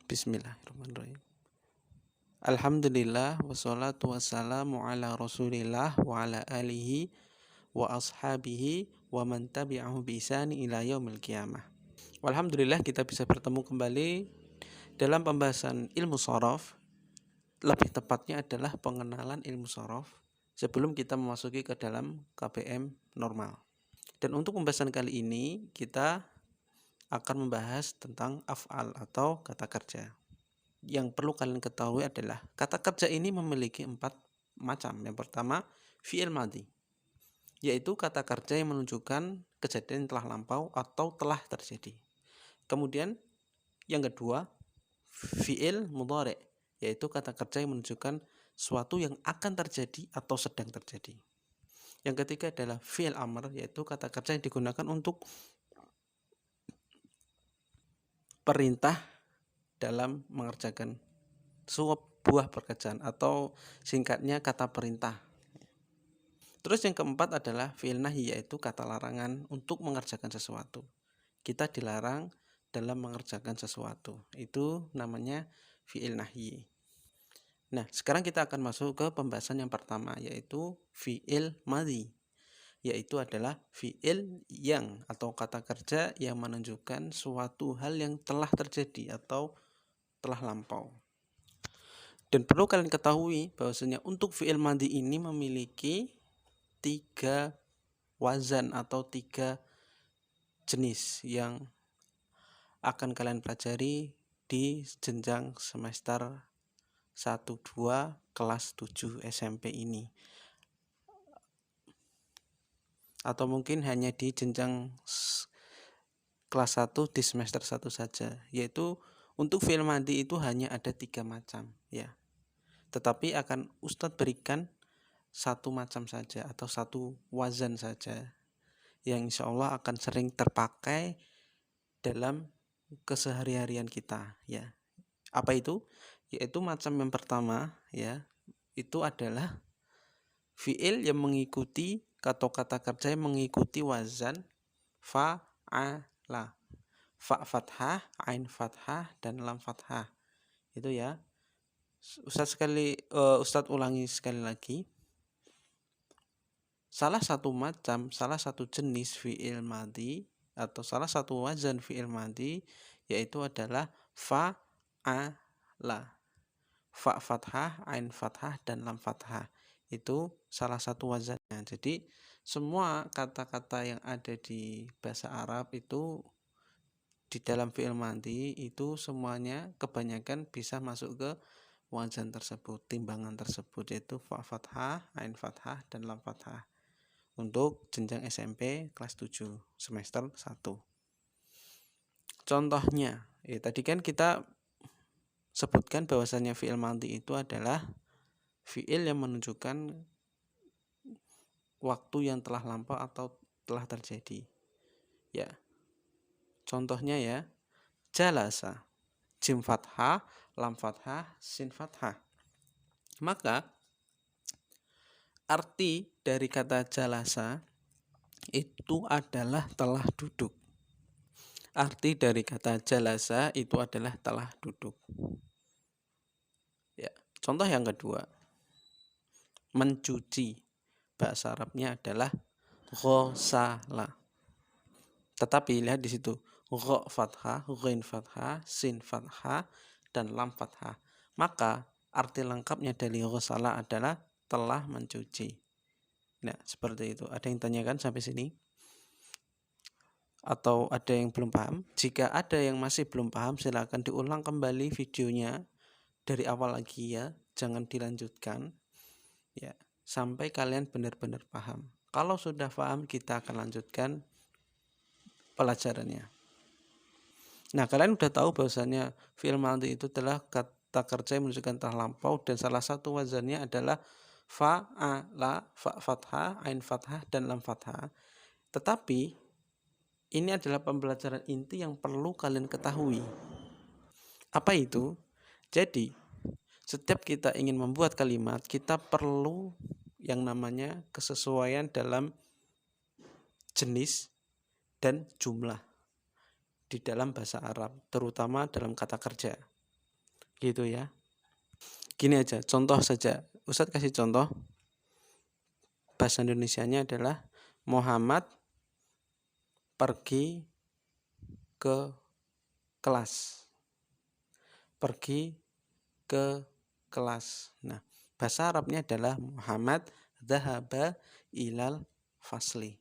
Bismillahirrahmanirrahim. Alhamdulillah wassalatu wassalamu ala Rasulillah wa ala alihi wa ashabihi wa man tabi'ahu bi ihsani ila yaumil qiyamah. Alhamdulillah kita bisa bertemu kembali dalam pembahasan ilmu shorof. Lebih tepatnya adalah pengenalan ilmu shorof sebelum kita memasuki ke dalam KBM normal. Dan untuk pembahasan kali ini kita akan membahas tentang af'al atau kata kerja. Yang perlu kalian ketahui adalah kata kerja ini memiliki 4 macam. Yang pertama, fi'il madhi, yaitu kata kerja yang menunjukkan kejadian yang telah lampau atau telah terjadi. Kemudian yang kedua, fi'il mudhari', yaitu kata kerja yang menunjukkan suatu yang akan terjadi atau sedang terjadi. Yang ketiga adalah fi'il amr, yaitu kata kerja yang digunakan untuk perintah dalam mengerjakan sebuah pekerjaan atau singkatnya kata perintah. Terus yang keempat adalah fi'il nahi, yaitu kata larangan untuk mengerjakan sesuatu. Kita dilarang dalam mengerjakan sesuatu. Itu namanya fi'il nahi. Nah, sekarang kita akan masuk ke pembahasan yang pertama, yaitu fi'il madhi, yaitu adalah fi'il yang atau kata kerja yang menunjukkan suatu hal yang telah terjadi atau telah lampau. Dan perlu kalian ketahui bahwasanya untuk fi'il madhi ini memiliki 3 wazan atau 3 jenis yang akan kalian pelajari di jenjang semester 1-2 kelas 7 SMP ini, atau mungkin hanya di jenjang kelas 1 di semester 1 saja, yaitu untuk fi'il madhi itu hanya ada 3 macam ya. Tetapi akan Ustadz berikan 1 macam saja atau 1 wazan saja yang insya Allah akan sering terpakai dalam kesehari-harian kita ya. Apa itu? Yaitu macam yang pertama ya, itu adalah fi'il yang mengikuti atau kata kerja yang mengikuti wazan fa'ala. Fa fathah, ain fathah, dan lam fathah. Itu ya. Ustadz ulangi sekali lagi. Salah satu jenis fi'il madhi atau salah satu wazan fi'il madhi yaitu adalah fa'ala. Fa fathah, ain fathah, dan lam fathah. Itu salah satu wazannya. Jadi semua kata-kata yang ada di bahasa Arab itu di dalam fi'il madhi itu semuanya kebanyakan bisa masuk ke wazan tersebut, timbangan tersebut, yaitu fa fathah, ain fathah, dan lam fathah untuk jenjang SMP kelas 7 semester 1. Contohnya, tadi kan kita sebutkan bahwasannya fi'il madhi itu adalah fi'il yang menunjukkan waktu yang telah lampau atau telah terjadi. Ya. Contohnya ya, jalasa, jim fathah, lam fathah, sin fathah. Maka arti dari kata jalasa itu adalah telah duduk. Arti dari kata jalasa itu adalah telah duduk. Ya, contoh yang kedua, mencuci. Bahasa Arabnya adalah ghosala. Tetapi lihat di situ, gha fathah, ghain fathah, sin fathah, dan lam fathah. Maka arti lengkapnya dari ghosala adalah telah mencuci. Nah, seperti itu. Ada yang tanyakan sampai sini? Atau ada yang belum paham? Jika ada yang masih belum paham, silakan diulang kembali videonya dari awal lagi ya. Jangan dilanjutkan ya, sampai kalian benar-benar paham. Kalau sudah paham, kita akan lanjutkan pelajarannya. Nah, kalian udah tahu bahwasanya fi'il madhi itu adalah kata kerja yang menunjukkan telah lampau dan salah satu wazannya adalah fa'ala, fa fathah, ain fathah, dan lam fathah. Tetapi ini adalah pembelajaran inti yang perlu kalian ketahui. Apa itu? Jadi, setiap kita ingin membuat kalimat, kita perlu yang namanya kesesuaian dalam jenis dan jumlah di dalam bahasa Arab, terutama dalam kata kerja. Gitu ya. Gini aja, contoh saja. Ustadz kasih contoh. Bahasa Indonesianya adalah Muhammad pergi ke kelas. Pergi ke kelas. Nah, bahasa Arabnya adalah Muhammad dzahaba ilal fasli.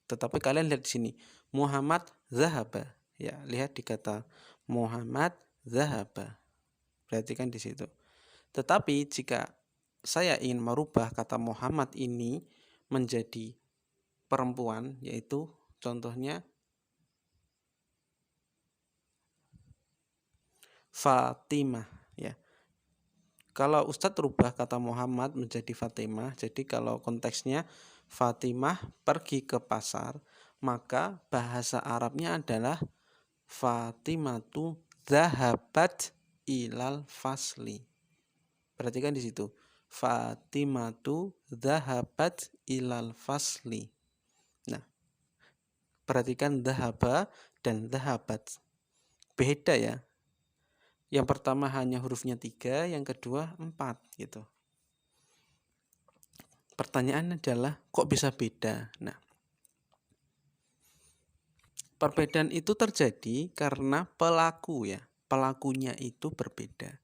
Tetapi kalian lihat di sini, Muhammad dzahaba. Ya, lihat di kata Muhammad dzahaba. Perhatikan di situ. Tetapi jika saya ingin merubah kata Muhammad ini menjadi perempuan, yaitu contohnya Fatimah, ya. Kalau Ustadz rubah kata Muhammad menjadi Fatimah, jadi kalau konteksnya Fatimah pergi ke pasar, maka bahasa Arabnya adalah Fatimatu dzahabat ilal fasli. Perhatikan di situ. Fatimatu dzahabat ilal fasli. Nah, perhatikan dzahaba dan dzahabat. Beda ya. Yang pertama hanya hurufnya 3, yang kedua 4 gitu. Pertanyaannya adalah kok bisa beda? Nah, perbedaan itu terjadi karena pelaku ya. Pelakunya itu berbeda.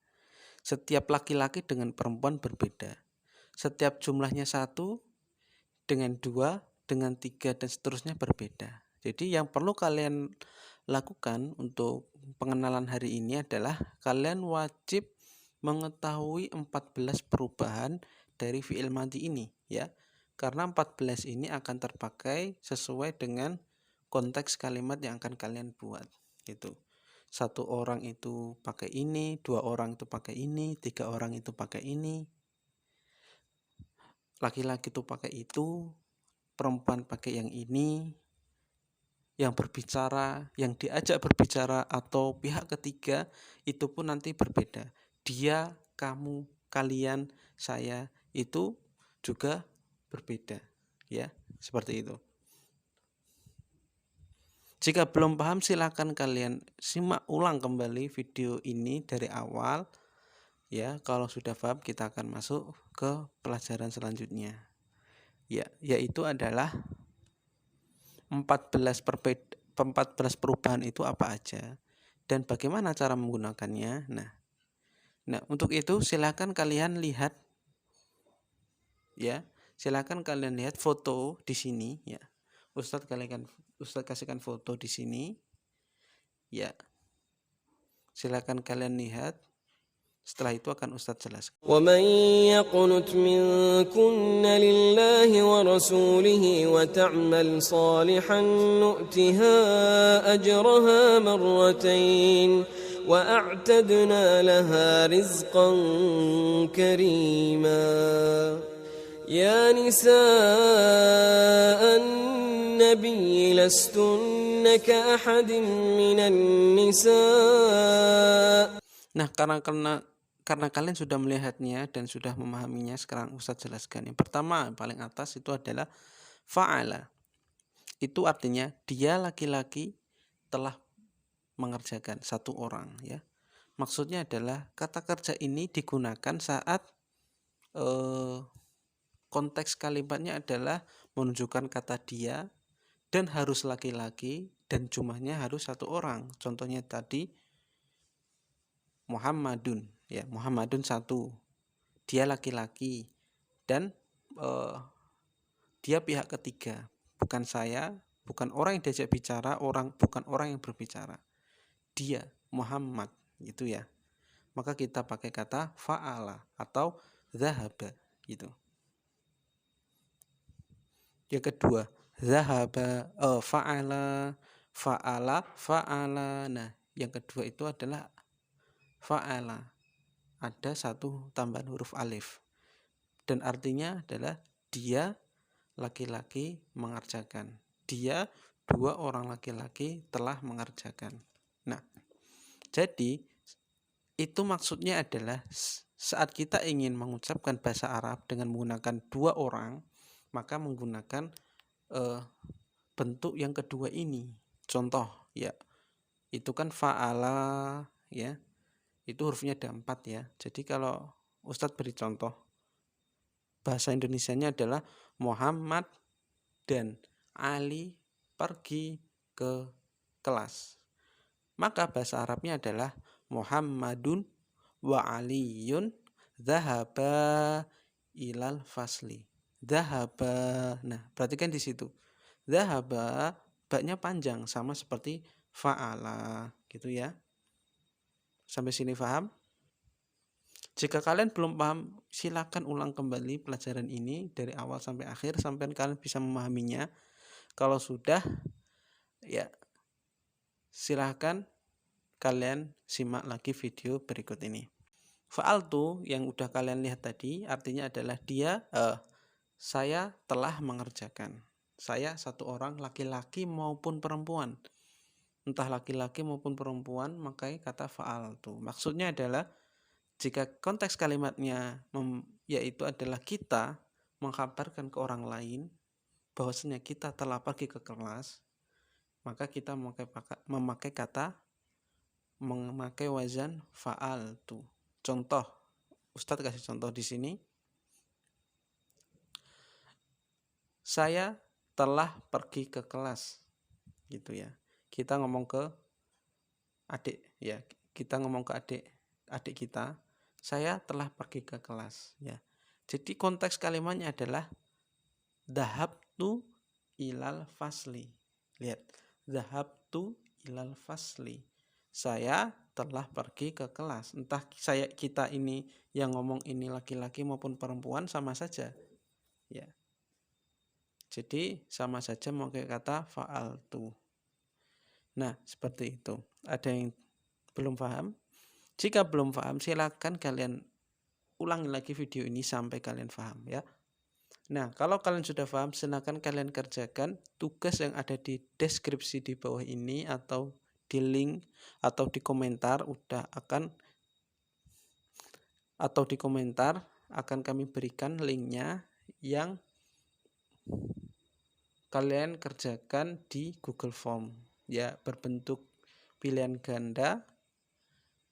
Setiap laki-laki dengan perempuan berbeda. Setiap jumlahnya 1 dengan 2, dengan 3 dan seterusnya berbeda. Jadi yang perlu kalian lakukan untuk pengenalan hari ini adalah kalian wajib mengetahui 14 perubahan dari fi'il madhi ini ya. Karena 14 ini akan terpakai sesuai dengan konteks kalimat yang akan kalian buat gitu. 1 orang itu pakai ini, 2 orang itu pakai ini, 3 orang itu pakai ini. Laki-laki itu pakai itu, perempuan pakai yang ini. Yang berbicara, yang diajak berbicara atau pihak ketiga itu pun nanti berbeda. Dia, kamu, kalian, saya itu juga berbeda. Ya, seperti itu. Jika belum paham silakan kalian simak ulang kembali video ini dari awal. Ya, kalau sudah paham kita akan masuk ke pelajaran selanjutnya. Ya, yaitu adalah 14 perubahan itu apa aja dan bagaimana cara menggunakannya. Nah, untuk itu silakan kalian lihat ya. Silakan kalian lihat foto di sini ya. Ustadz kasihkan foto di sini. Ya. Silakan kalian lihat. Setelah itu akan Ustadz jelaskan. ومن يقنت منكن لله ورسوله وتعمل صالحا نؤتها أجرها مرتين وأعتدنا لها رزقا كريما يا نساء النبي لستن كأحد من النساء. Nah, karena kalian sudah melihatnya dan sudah memahaminya, sekarang Ustadz jelaskan. Yang pertama, paling atas itu adalah fa'ala. Itu artinya dia laki-laki telah mengerjakan, satu orang ya. Maksudnya adalah kata kerja ini digunakan saat konteks kalimatnya adalah menunjukkan kata dia dan harus laki-laki dan jumlahnya harus satu orang. Contohnya tadi Muhammadun ya, Muhammadun 1, dia laki-laki dan dia pihak ketiga, bukan saya, bukan orang yang diajak bicara, bukan orang yang berbicara, dia Muhammad gitu ya. Maka kita pakai kata fa'ala atau zahaba gitu. Yang kedua zahaba, fa'ala. Nah, yang kedua itu adalah fa'ala, ada satu tambahan huruf alif dan artinya adalah dia laki-laki mengerjakan. Dia, 2 orang laki-laki telah mengerjakan. Nah, jadi itu maksudnya adalah saat kita ingin mengucapkan bahasa Arab dengan menggunakan 2 orang, maka menggunakan bentuk yang kedua ini. Contoh ya, itu kan fa'ala ya. itu hurufnya ada 4 ya. Jadi kalau Ustadz beri contoh, bahasa Indonesianya adalah Muhammad dan Ali pergi ke kelas. Maka bahasa Arabnya adalah Muhammadun wa Aliyun dhahaba ilal fasli. Dhahaba. Nah, perhatikan di situ. Dhahaba baknya panjang sama seperti fa'ala gitu ya. Sampai sini paham? Jika kalian belum paham, silakan ulang kembali pelajaran ini dari awal sampai akhir sampai kalian bisa memahaminya. Kalau sudah, ya silahkan kalian simak lagi video berikut ini. Fa'altu yang udah kalian lihat tadi artinya adalah saya telah mengerjakan. Saya satu orang laki-laki maupun perempuan. Entah laki-laki maupun perempuan, memakai kata fa'altu. Maksudnya adalah jika konteks kalimatnya yaitu adalah kita mengkabarkan ke orang lain bahwasanya kita telah pergi ke kelas, maka kita memakai wazan fa'altu. Contoh, Ustadz kasih contoh di sini. Saya telah pergi ke kelas, gitu ya. Kita ngomong ke adik, ya. Kita ngomong ke adik kita. Saya telah pergi ke kelas, ya. Jadi konteks kalimatnya adalah dhahabtu ilal fasli. Lihat, dhahabtu ilal fasli. Saya telah pergi ke kelas. Entah kita ini yang ngomong ini laki-laki maupun perempuan sama saja, ya. Jadi sama saja memakai kata fa'altu. Nah, seperti itu. Ada yang belum paham? Jika belum paham, silakan kalian ulangi lagi video ini sampai kalian paham ya. Nah, kalau kalian sudah paham, silakan kalian kerjakan tugas yang ada di deskripsi di bawah ini atau di link atau di komentar akan kami berikan linknya yang kalian kerjakan di Google Form ya, berbentuk pilihan ganda,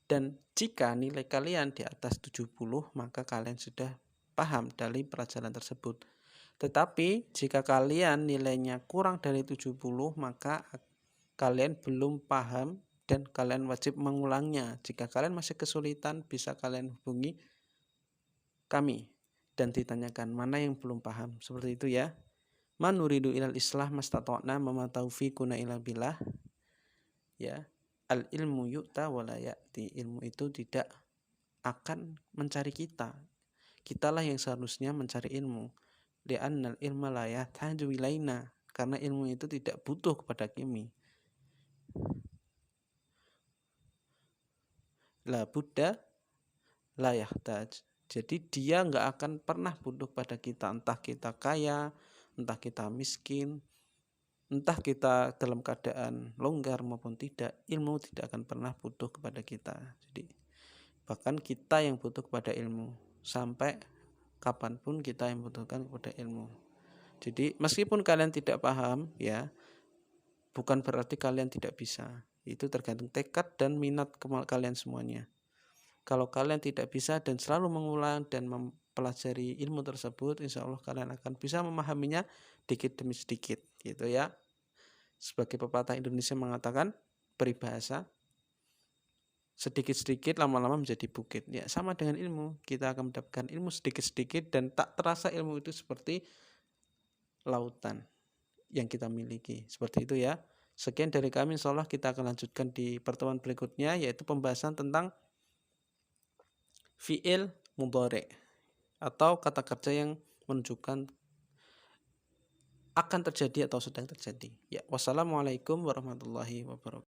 dan jika nilai kalian di atas 70 maka kalian sudah paham dari pelajaran tersebut. Tetapi jika kalian nilainya kurang dari 70 maka kalian belum paham dan kalian wajib mengulangnya. Jika kalian masih kesulitan, bisa kalian hubungi kami dan ditanyakan mana yang belum paham. Seperti itu ya. Man nuridu ilal islah mastata'na ma taufiquna illa billah. Ya, al ilmu yu'ta wa la ya'ti. Ilmu itu tidak akan mencari kita. Kitalah yang seharusnya mencari ilmu. Li'annal ilma la yahtaju ilaina. Karena ilmu itu tidak butuh kepada kami. La buddha la yahtaj. Jadi dia nggak akan pernah butuh pada kita. Entah kita kaya, entah kita miskin, entah kita dalam keadaan longgar maupun tidak, ilmu tidak akan pernah butuh kepada kita. Jadi bahkan kita yang butuh kepada ilmu, sampai kapanpun kita yang membutuhkan kepada ilmu. Jadi meskipun kalian tidak paham ya, bukan berarti kalian tidak bisa. Itu tergantung tekad dan minat kalian semuanya. Kalau kalian tidak bisa dan selalu mengulang dan mempelajari ilmu tersebut, insya Allah kalian akan bisa memahaminya dikit demi sedikit, gitu ya. Sebagai pepatah Indonesia mengatakan, peribahasa, sedikit-sedikit lama-lama menjadi bukit. Ya, sama dengan ilmu, kita akan mendapatkan ilmu sedikit-sedikit dan tak terasa ilmu itu seperti lautan yang kita miliki. Seperti itu ya. Sekian dari kami, insya Allah kita akan lanjutkan di pertemuan berikutnya, yaitu pembahasan tentang fi'il mudhari' atau kata kerja yang menunjukkan akan terjadi atau sedang terjadi. Ya, wassalamualaikum warahmatullahi wabarakatuh.